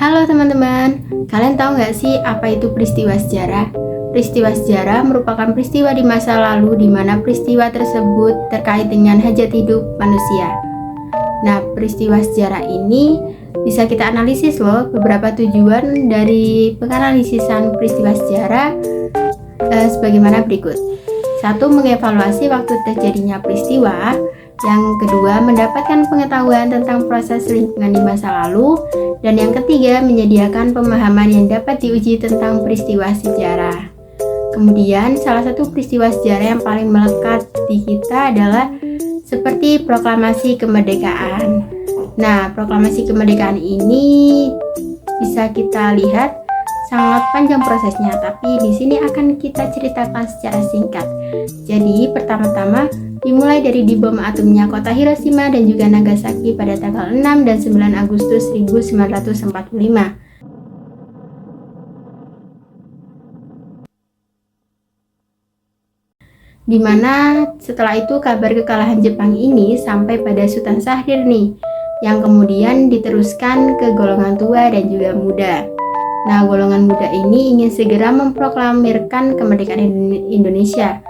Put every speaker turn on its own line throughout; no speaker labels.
Halo teman-teman, kalian tahu nggak sih apa itu peristiwa sejarah? Peristiwa sejarah merupakan peristiwa di masa lalu di mana peristiwa tersebut terkait dengan hajat hidup manusia. Nah, peristiwa sejarah ini bisa kita analisis loh. Beberapa tujuan dari penganalisisan peristiwa sejarah sebagaimana berikut. 1. Mengevaluasi waktu terjadinya peristiwa. Yang kedua, mendapatkan pengetahuan tentang proses lingkungan di masa lalu. Dan yang ketiga, menyediakan pemahaman yang dapat diuji tentang peristiwa sejarah. Kemudian, salah satu peristiwa sejarah yang paling melekat di kita adalah seperti proklamasi kemerdekaan. Nah, proklamasi kemerdekaan ini bisa kita lihat sangat panjang prosesnya, tapi di sini akan kita ceritakan secara singkat. Jadi, pertama-tama dimulai dari dibom atomnya kota Hiroshima dan juga Nagasaki pada tanggal 6 dan 9 Agustus 1945. Di mana setelah itu kabar kekalahan Jepang ini sampai pada Sultan Syahrir nih, yang kemudian diteruskan ke golongan tua dan juga muda. Nah, golongan muda ini ingin segera memproklamirkan kemerdekaan Indonesia.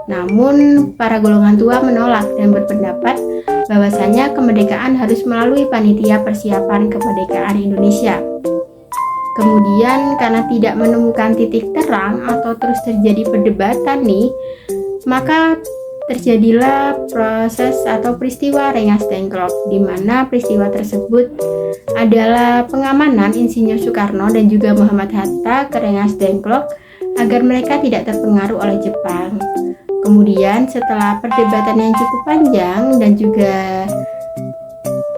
Namun, para golongan tua menolak dan berpendapat bahwasanya kemerdekaan harus melalui panitia persiapan kemerdekaan Indonesia. Kemudian, karena tidak menemukan titik terang atau terus terjadi perdebatan nih, maka terjadilah proses atau peristiwa Rengas Dengklok, di mana peristiwa tersebut adalah pengamanan Insinyur Soekarno dan juga Muhammad Hatta ke Rengas Dengklok agar mereka tidak terpengaruh oleh Jepang. Kemudian setelah perdebatan yang cukup panjang dan juga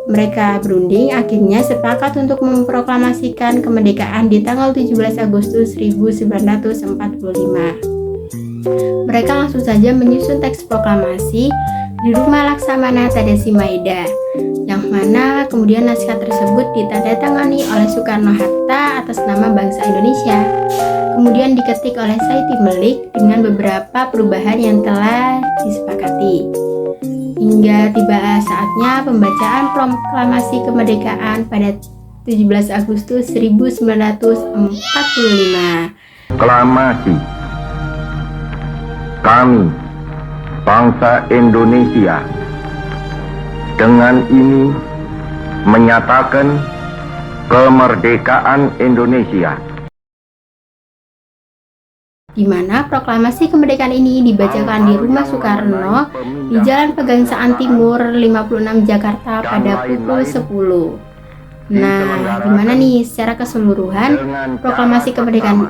mereka berunding, akhirnya sepakat untuk memproklamasikan kemerdekaan di tanggal 17 Agustus 1945. Mereka langsung saja menyusun teks proklamasi di rumah Laksamana Tadashi Maeda, yang mana kemudian naskah tersebut ditandatangani oleh Soekarno-Hatta atas nama bangsa Indonesia. Kemudian diketik oleh Saidi Melik dengan beberapa perubahan yang telah disepakati. Hingga tiba saatnya pembacaan proklamasi kemerdekaan pada 17 Agustus 1945.
Proklamasi. Kami, bangsa Indonesia, dengan ini menyatakan kemerdekaan Indonesia.
Di mana proklamasi kemerdekaan ini dibacakan di rumah Soekarno di Jalan Pegangsaan Timur 56 Jakarta pada pukul 10. Nah, gimana nih secara keseluruhan proklamasi kemerdekaan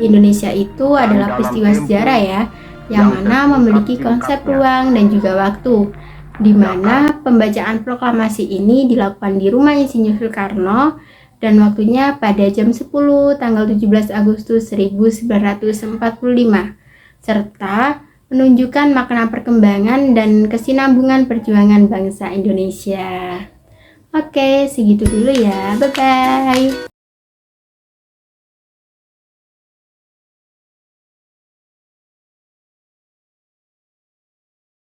Indonesia itu adalah peristiwa sejarah ya, yang mana memiliki konsep ruang dan juga waktu, di mana pembacaan proklamasi ini dilakukan di rumah Insinyur Soekarno dan waktunya pada jam 10 tanggal 17 Agustus 1945, serta menunjukkan makna perkembangan dan kesinambungan perjuangan bangsa Indonesia. Oke, segitu dulu ya. Bye-bye.